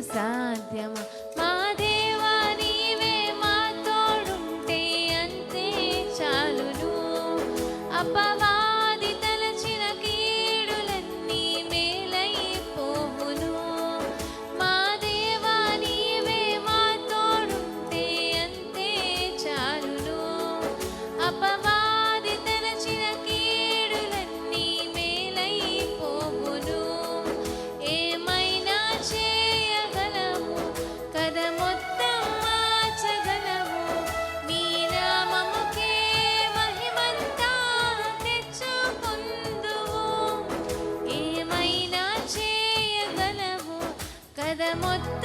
సాధ్యమా? మా దేవా నీవే మా తోడుంటే అంతే చాలును. అపవాది తలచిన కీడులన్నీ మేలైపోవును. మా దేవా నీవే మా తోడుంటే అంతే చాలును. అపవాది తలచిన కీడులన్నీ మేలైపోవును. ఏమైనా చేయగలము కదా, మొత్తం మార్చగలము. నీ నామముకే మహిమంతా తెచ్చుకుందువు. ఏమైనా చేయగలము కదా, మొత్తం